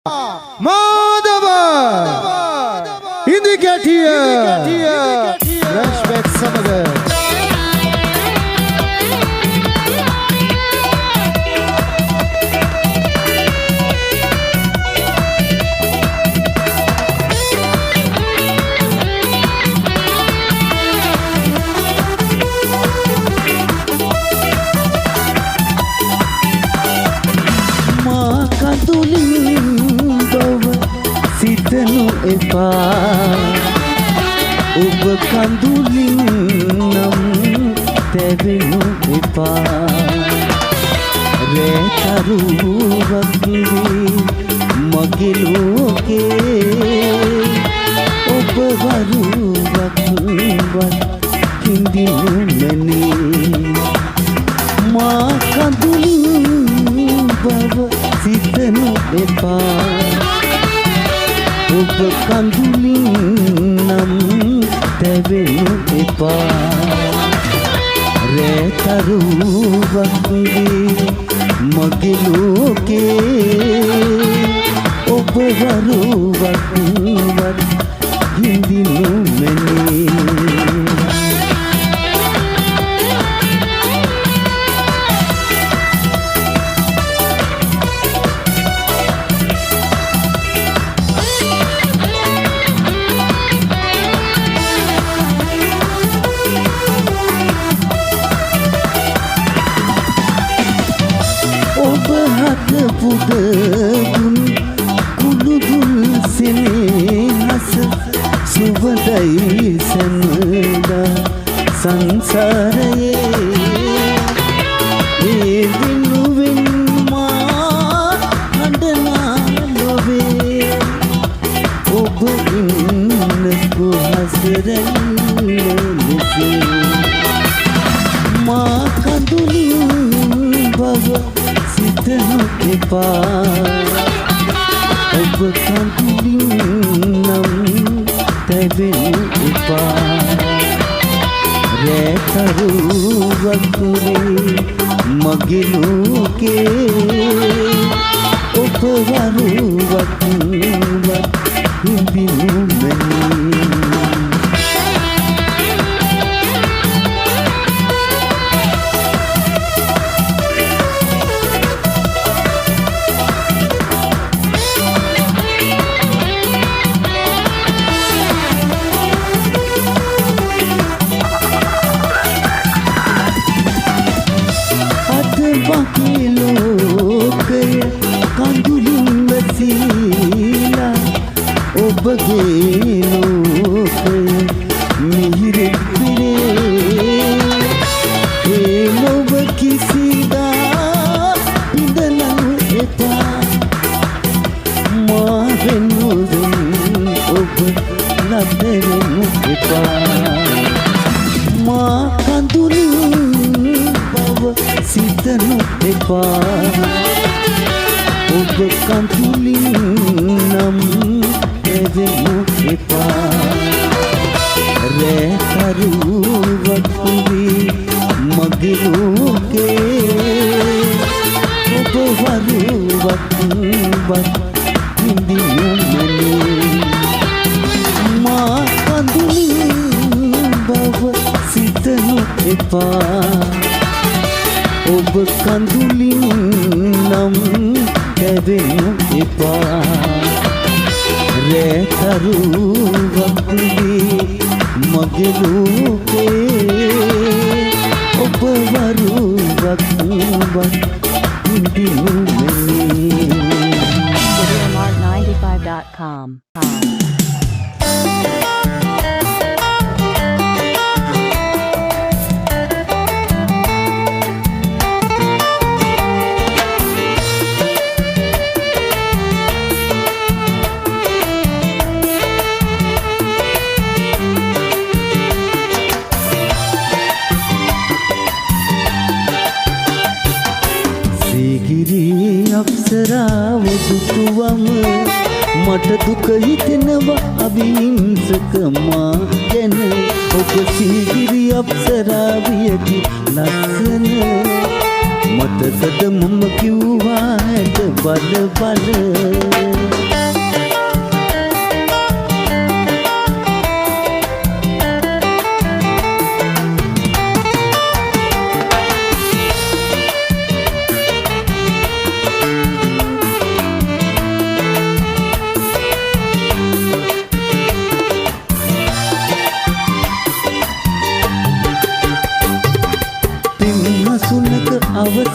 Madhav इंडिकेटिया flashback समगर සිතනු එපා ඔබ කඳුලින් නම් තැවෙනු එපා රැතරුවක් මගේ ලෝකේ ඔබ වරුවක් හිඳිනු මැනේ මා කඳුලින් බව සිතනු එපා ඔබ කඳුලින් නම් තැවෙනු එපා රැතරුවක් මගේ ලෝකේ ඔබ වරුවක් හිඳිනු මැනේ පුදදුන් කුළුදුල් සෙනෙහස සුවඳයි සැනදා සංසාරයේ ඒ දිනුවෙන් මා හඬනා ලොවේ ඔබ ඉන්න කොහසරැල්ලෙසේ මා කඳුලින් බව සිතනු එපා ඔබ කඳුලින් නම් තැවෙනු එපා රැතරුවක් මගේ ලෝකේ ඔබ වරුවක් හිඳිනු මැනේ बाकी लोग कंदुलिन वसीला ओबगे लोग मिहिर फिरे ए लोग किसी दा इंदला एता मावेनु ओब लबेनु एता मा कंदुलिन बव සිතනු එපා ඔබ කඳුලින් නම් තැවෙනු එපා රැතරුවක් මගේ ලෝකේ ඔබ වරුවක් හිඳිනු මැනේ මා කඳුලින් බව සිතනු එපා ඔබ කඳුලින් නම් තැවෙනු එපා රැතරුවක් මගේ ලෝකේ ඔබ වරුවක් හිඳිනු මැනේ Mart95.com අප්සරාව දුටුවම මට දුක හිතෙනවා අවිහිංසකමා ගැන ඔබ සීගිරි අප්සරාවියකි ලස්සන මට සද මම කිව්වා ඇත බල බල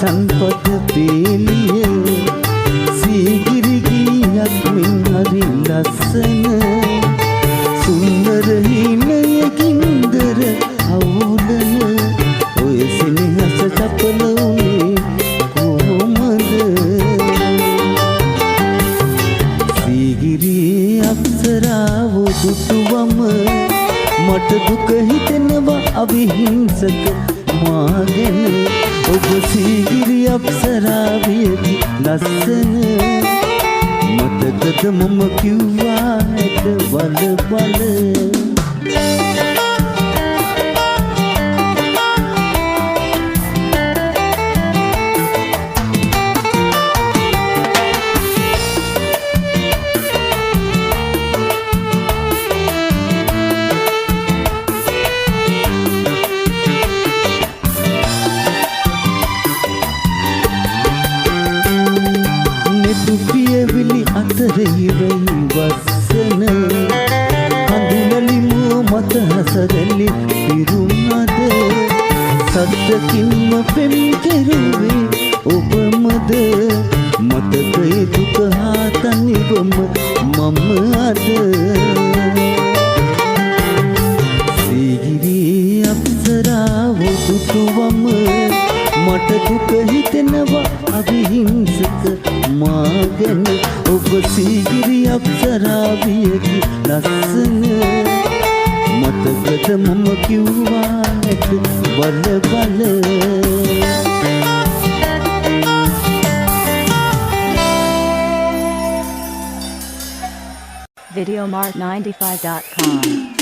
සන්පත පේලිය සීගිරි ගීයක් මෙන් හරි ලස්සන සුන්දර හිණයකින්දර අවුලන ඔය සෙනෙහස චපල උනේ කොහොමද සීගිරි අප්සරාව දුටුවම මට දුක හිතෙනවා අවිහිංසක මා ගැන ඔබ සීගිරි අප්සරාවියකි ලස්සන මතකද මම කිව්වා ඇට බල බල පියවිලි අතර ඉරයි වස්සන හඳුනලි මුව මත හසරලි පිරුණද සද්දකින්ම පෙම් කෙරුවේ ඔබමද මතකයේ දුක හා තනිවම මම අද සීගිරි අප්සරාව දුටුවම මට දුක හිතෙනවා අවිහිංසක මා ගැන ඔබ සීගිරි අප්සරාවියකි ලස්සන මතකද මම කිව්වා ඇට බල බල Videomart95.com.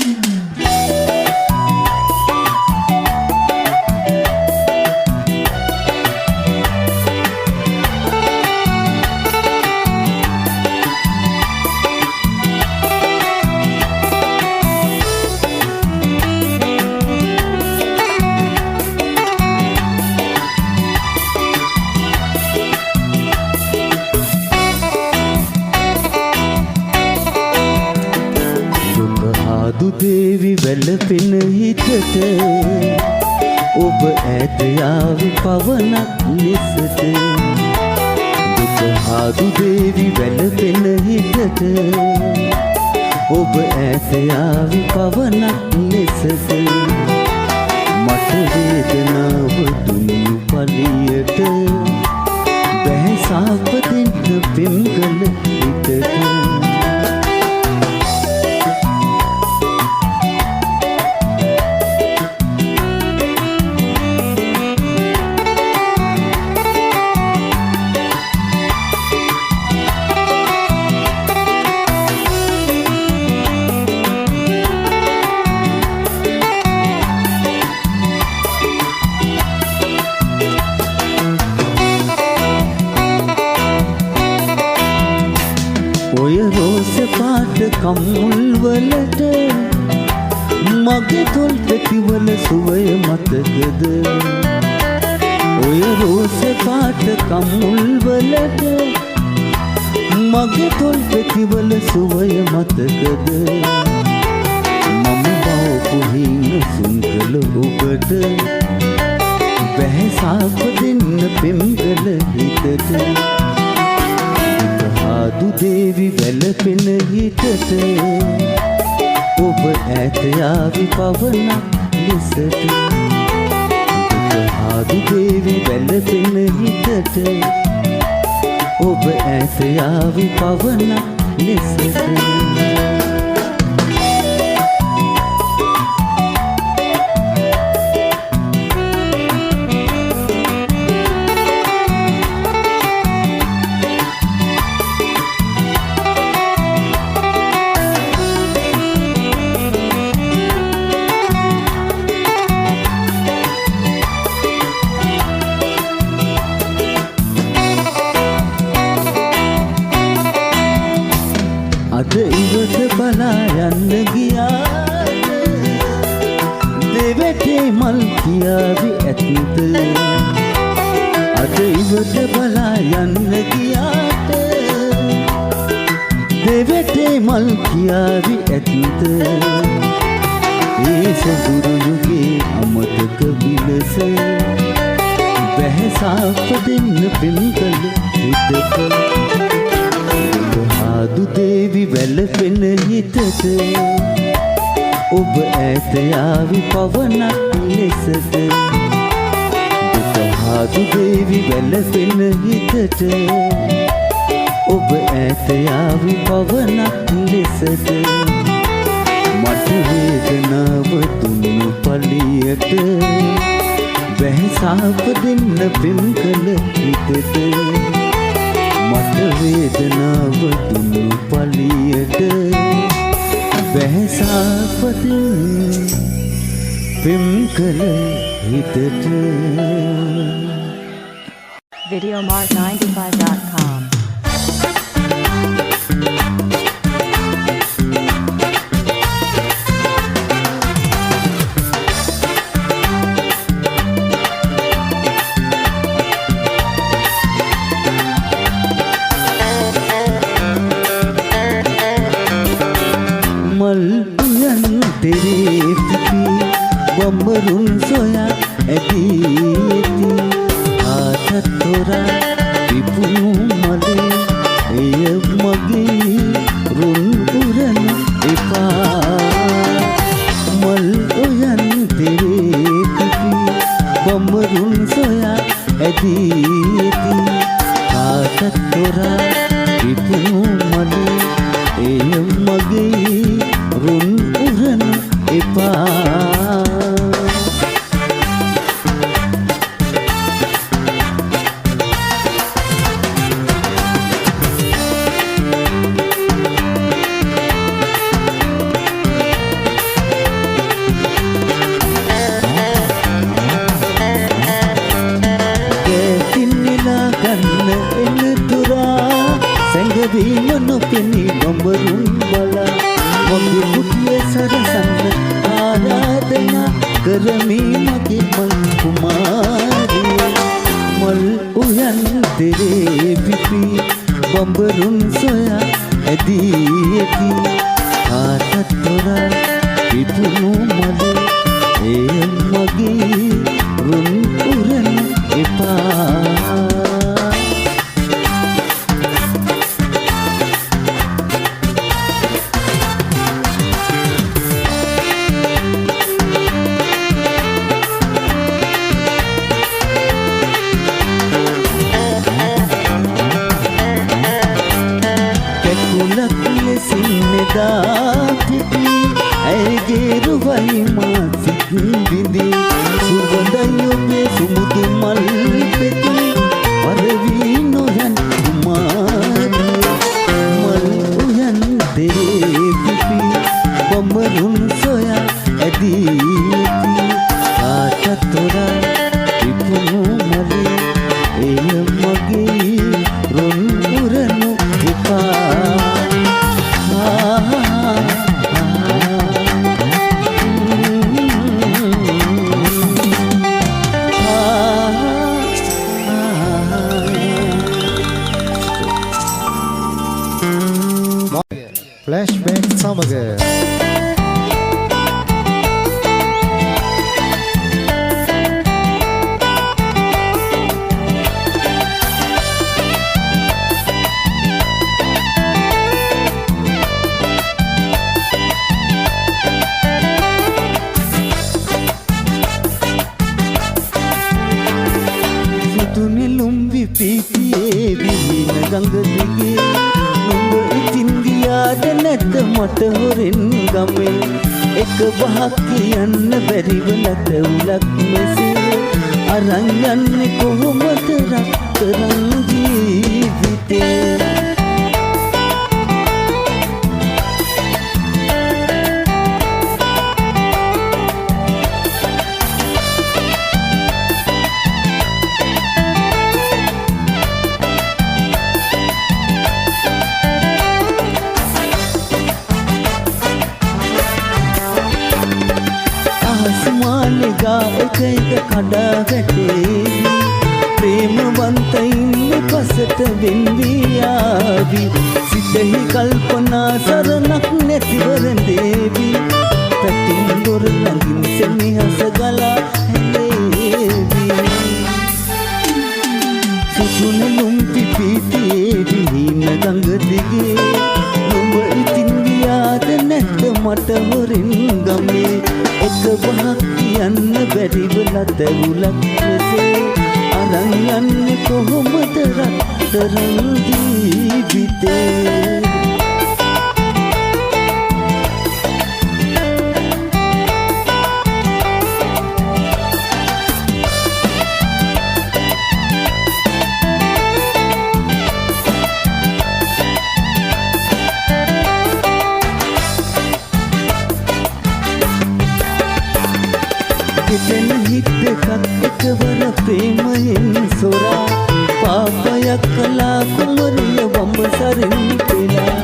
දේවි වැළපෙන හිතට ඔබ ඈත යාවි පවනක් ලෙසට දුක හාදු දේවි වැළපෙන හිතට ඔබ ඈත යාවි පවනක් ලෙසට මට වේදනාව දුන්නු පලියට බැහැ සාප දෙන්න පෙම්ගල හිතට ඔය රෝස පාට කම්මුල් වලට මගේ තොල් පෙතිවල සුවය මතකද ඔය රෝස පාට කම්මුල් වලට මගේ තොල් පෙතිවල සුවය මතකද මම බවපු හින සුන්කල ඔබට බැහැ සාප දෙන්න පෙම්ගල හිතට හාදු දේවි වැළපෙන හිතට ඔබ ඈත යාවි පවනක් ලෙසට හාදු දේවි වැළපෙන හිතට ඔබ ඈත යාවි පවනක් ලෙසට අද ඉවත බලා යන්න ගියාද දෙවැටේ මල් කියාවි ඇත්ද අද ඉවත බලා යන්න ගියාද දෙවැටේ මල් කියාවි ඇත්ද ඒ සඳුරු යුගේ අමතක විලස බැහැසාප දෙන්න පින්කල හිතට හාදු දේවි වැළපෙන හිතට ඔබ ඈත යාවි පවනක් ලෙසට හාදු දේවි වැළපෙන හිතට ඔබ ඈත යාවි පවනක් ලෙසට මට වේදනාව දුන්නු පලියට බැහැසාප දෙන්න පින්කල හිතට මට වේදනාව දුන්නු පලියට බැහැසාප දෙන්න පින්කල හිතට Videomart95.com. මල් උයන් තෙරේ පිපි බඹරුන් සොයා ඇදී ඇති ආතත් තොරා පිපුණු මලේ එය මගේ රුන් උරන එපා මල් උයන් තෙරේ පිපි බඹරුන් සොයා ඇදී ඇති ආතත් තොරා පිපුණු මලේ එය මගේ රුන් උරන එපා කැතිනිලා ගන්න එන තුරා සැඟවීම නොපෙනී බඹරුන් බලා මගේ කුටිය සරසන්න ආරාධනා කරමි මගේ මල් කුමාරිය මල් උයන් තෙරේ පිපි බඹරුන් සොයා ඇදී ඇති ආතත් තොරා පිපුණු මලේ එය මගේ රුන් උරන එපා කැකුලක් ලෙසින් නෙදා පිපි ඇයගේ රුවයි මා සිත් විඳි සුවඳයි ඔබේ සුමුදු මල් පෙති වරවී නොයන් කුමාරිය මල් උයන් තෙරේ පිපි බඹරුන් සොයා ඇදී ඇති ආතත් තොරා පිපුණු මලේ එය මගේ රුන් උරනු එපා ෆ්ලෑෂ්බැක් සමග සුදු නෙළුම් විපිතියේ විහින ගඟ දිගේ නුඹ ඉතින් ගියාද නැත මට හොරෙන් ගමේ එක බහක් කියන්න බැරිව නැත උලක් මෙසේ අරන් යන්නේ කොහොමද රත්තරන් ජීවිතේ ආස්මානෙගා එක එක කඩා වැටේවි ප්‍රේමවන්තයින් පසට වෙන්වී ආවි සිතෙහි කල්පනා සරණක් නැතිවර දේවි පැතින් දොර ළඟින් සෙනෙහස ගලා හැලේවි සුසුනෙලුම් පිපිතියේ විහින ගඟ දිගේ නුඹ ඉතින් ගියාද නැද්ද මට හොරෙන් ගමේ එක බහක් කියන්න බැරිව ලතැවුලක් මෙසේ අරන් යන්නේ කොහොමද රත්තරන් ජීවිතේ හිතෙන හිත් දෙකක් එකවර ප්‍රේමයෙන් සොරා පාපයක් කළා කුමරිය වම්බසරින් පෙළා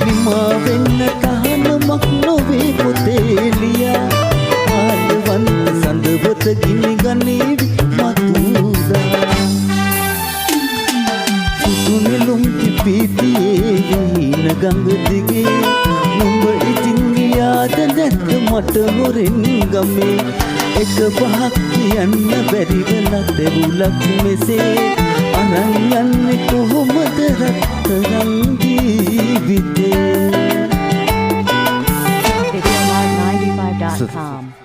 නිමා වෙන්න තහනමක් නොවේ පොතේ ලියා ආලවන්ත සඳවත ගිනි ගනේවි මතුරා සුසුනෙලුම් පිපිතියේ විහින ගඟ දිගේ නුඹ ඉතින් ගියාද නැද්ද මට හොරෙන් ගමේ එක පහක් කියන්න බැරිව ලතැවුලක් මෙසේ අරන් යන්නේ කොහොමද රත්තරන් ජීවිතේ Videolive95.com